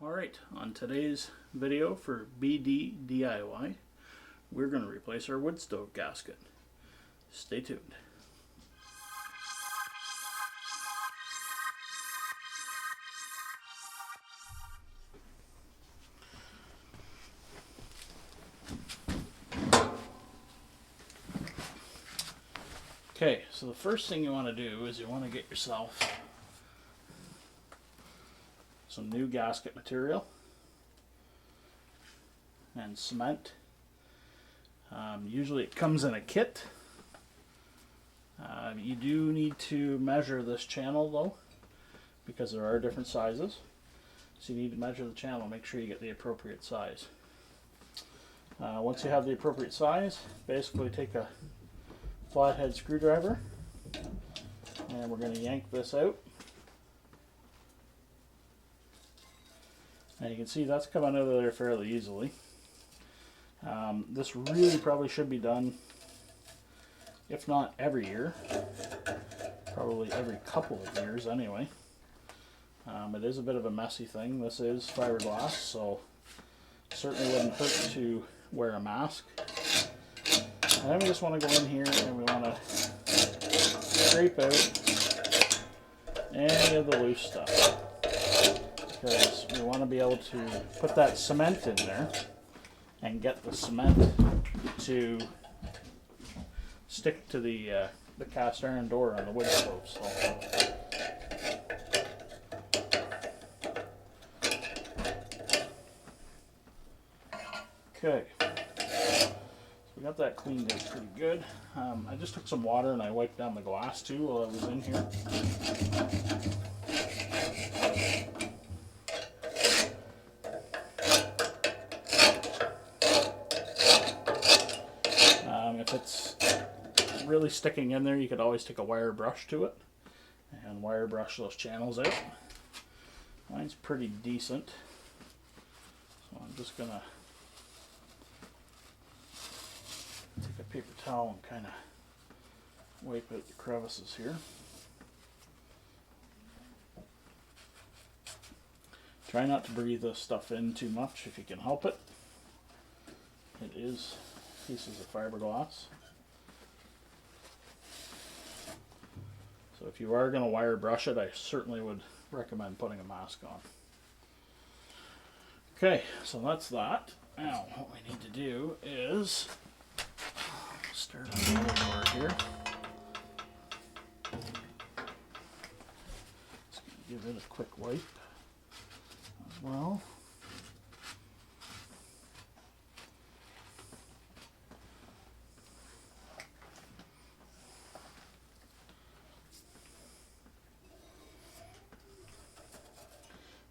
Alright, on today's video for BD DIY, we're going to replace our wood stove gasket. Stay tuned. Okay, so the first thing you want to do is you want to get yourself some new gasket material and cement. Usually it comes in a kit. You do need to measure this channel though, because there are different sizes. So you need to measure the channel, make sure you get the appropriate size. Once you have the appropriate size, basically take a flathead screwdriver and we're going to yank this out. And you can see that's coming out of there fairly easily. This really probably should be done, if not every year, probably every couple of years anyway. It is a bit of a messy thing. This is fiberglass, so certainly wouldn't hurt to wear a mask. And then we just want to go in here and we want to scrape out any of the loose stuff, because we want to be able to put that cement in there and get the cement to stick to the cast iron door on the wood stove. So. Okay, so we got that cleaned out pretty good. I just took some water and I wiped down the glass too while I was in here. If it's really sticking in there, you could always take a wire brush to it and wire brush those channels out. Mine's pretty decent, so I'm just gonna take a paper towel and kind of wipe out the crevices here. Try not to breathe this stuff in too much if you can help it. It is pieces of fiberglass. So if you are going to wire brush it, I certainly would recommend putting a mask on. Okay, so that's that. Now what we need to do is start on the other part here. Just going to give it a quick wipe as well.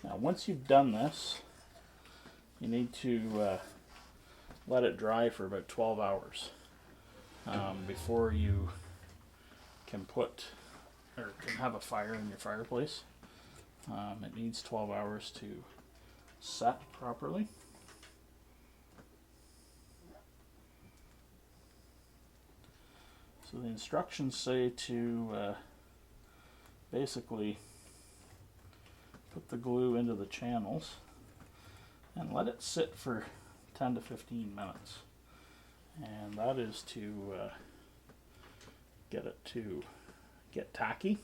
Now once you've done this, you need to let it dry for about 12 hours before you can put or can have a fire in your fireplace. It needs 12 hours to set properly. So the instructions say to basically put the glue into the channels and let it sit for 10 to 15 minutes. And that is to get it to get tacky.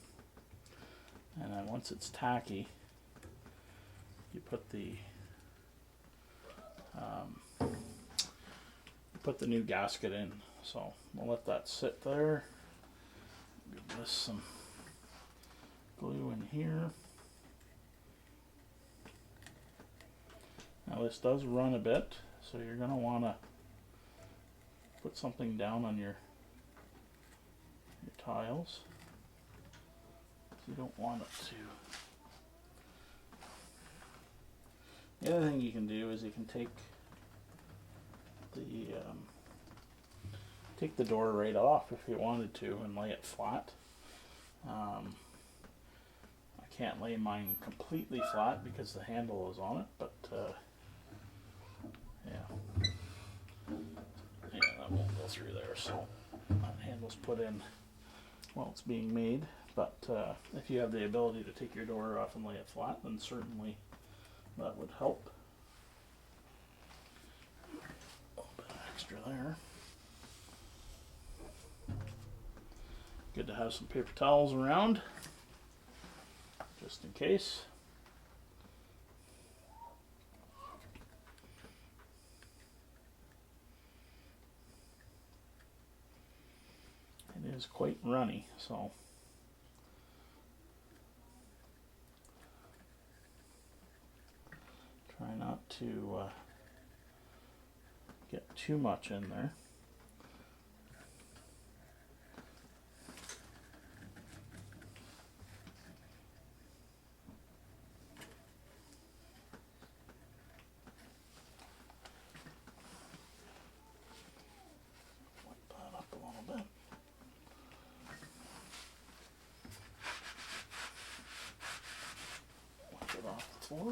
And then once it's tacky, you put the new gasket in. So we'll let that sit there. Give this some glue in here. Now this does run a bit, so you're going to want to put something down on your tiles. You don't want it to. The other thing you can do is you can take the door right off if you wanted to and lay it flat. I can't lay mine completely flat because the handle is on it, but yeah, that won't go through there. So that handle's put in while it's being made. But if you have the ability to take your door off and lay it flat, then certainly That would help. A little bit extra there. Good to have some paper towels around, just in case. It is quite runny, so try not to get too much in there. Wipe that up a little bit. Wipe it off the floor.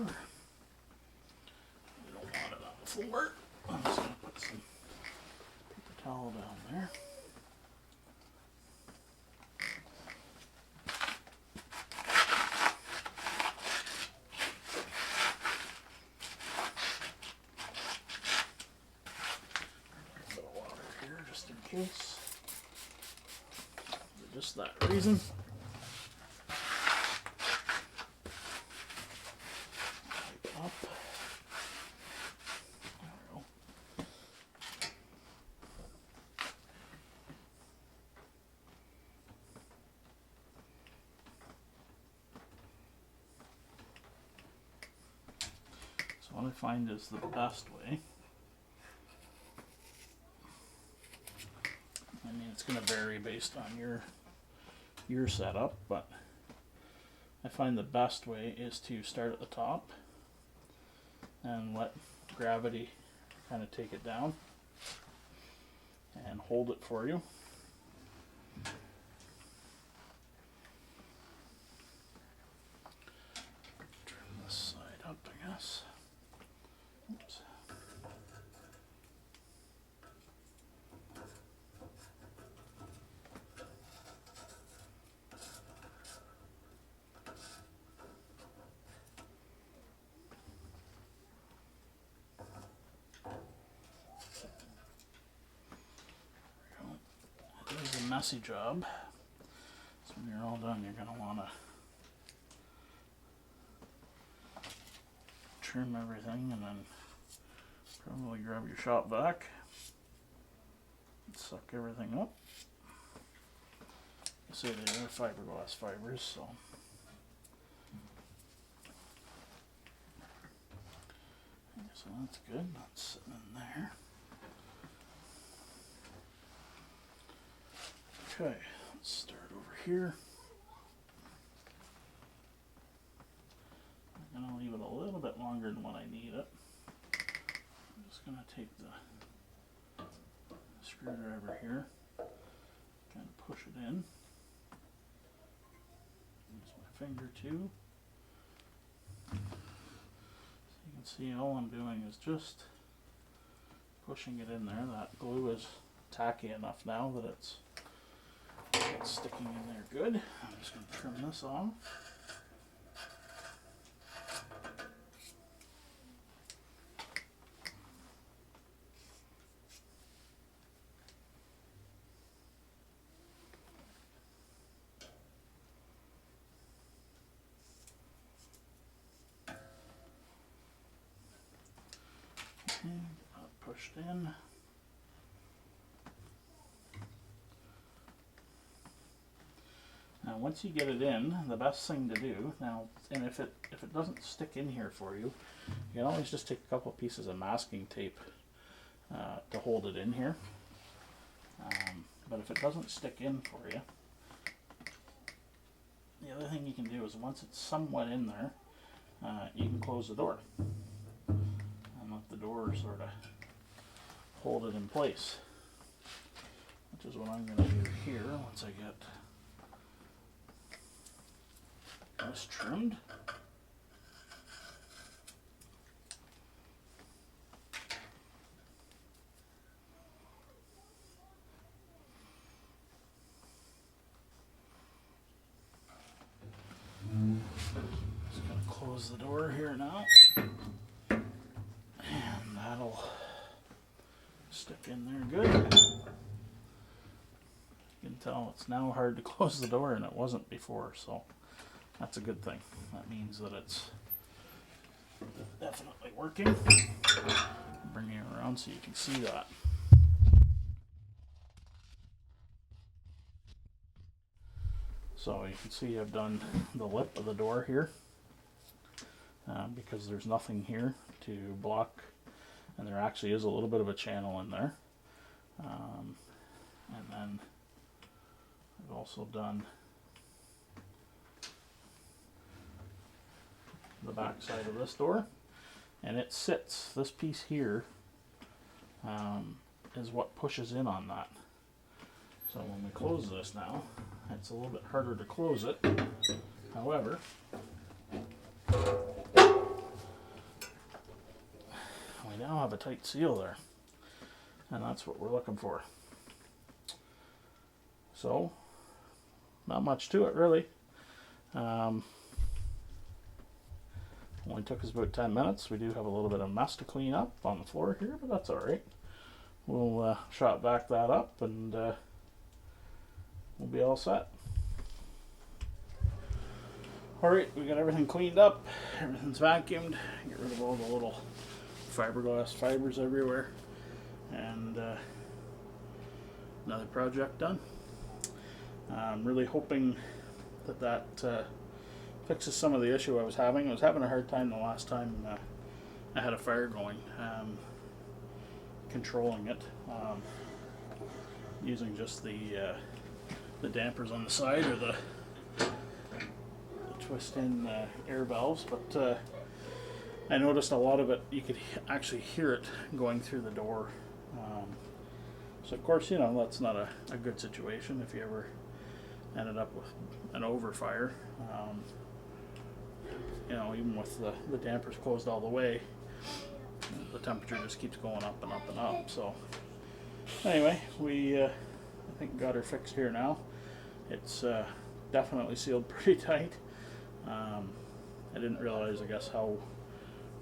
We don't want it on the floor. I'm just going to put some paper towel down there. A bit of water here just in case. For just that reason. Wipe up. There we go. So what I find is the best way, I mean it's going to vary based on your setup, but I find the best way is to start at the top and let gravity kind of take it down and hold it for you. Turn this side up, I guess. Oops. It is a messy job, so when you're all done you're going to want to trim everything and then probably grab your shop vac and suck everything up. I say they are fiberglass fibers, so so that's good. That's sitting in there. Okay, let's start over here. I'm going to leave it a little bit longer than what I need it. I'm just going to take the screwdriver here, kind of push it in. Use my finger too. So you can see all I'm doing is just pushing it in there. That glue is tacky enough now that it's sticking in there good. I'm just going to trim this off. Okay, get that pushed in. Now once you get it in, the best thing to do now, and if it doesn't stick in here for you, you can always just take a couple pieces of masking tape to hold it in here. But if it doesn't stick in for you, the other thing you can do is once it's somewhat in there, you can close the door and let the door sort of hold it in place, which is what I'm going to do here once I get this trimmed. Just going to close the door here now. stick in there good. You can tell it's now hard to close the door, and it wasn't before, so that's a good thing. That means that it's definitely working. Bring it around so you can see that. So you can see I've done the lip of the door here because there's nothing here to block, and there actually is a little bit of a channel in there. And then I've also done the back side of this door, and it sits, this piece here is what pushes in on that. So when we close this now, it's a little bit harder to close it. However, we now have a tight seal there, and that's what we're looking for. So, not much to it really. Only took us about 10 minutes. We do have a little bit of mess to clean up on the floor here, but that's alright. We'll shot back that up, and we'll be all set. Alright, we got everything cleaned up, everything's vacuumed, get rid of all the little fiberglass fibers everywhere, and another project done. I'm really hoping that fixes some of the issue I was having. I was having a hard time the last time I had a fire going, controlling it, using just the dampers on the side, or the twist in air valves, but I noticed a lot of it, you could actually hear it going through the door. So of course, you know, that's not a good situation if you ever ended up with an overfire. You know, even with the dampers closed all the way, the temperature just keeps going up and up and up. So anyway, we I think got her fixed here now. It's definitely sealed pretty tight. I didn't realize, I guess, how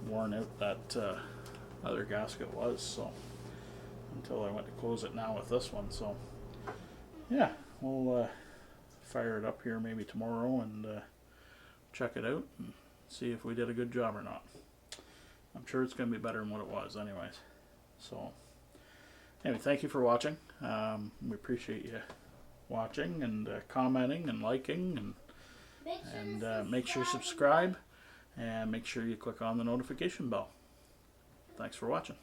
worn out that other gasket was, so until I went to close it now with this one. So yeah, we'll fire it up here maybe tomorrow and check it out and see if we did a good job or not. I'm sure it's going to be better than what it was anyways. So anyway, thank you for watching. We appreciate you watching and commenting and liking, and make sure you subscribe, and make sure you click on the notification bell. Thanks for watching.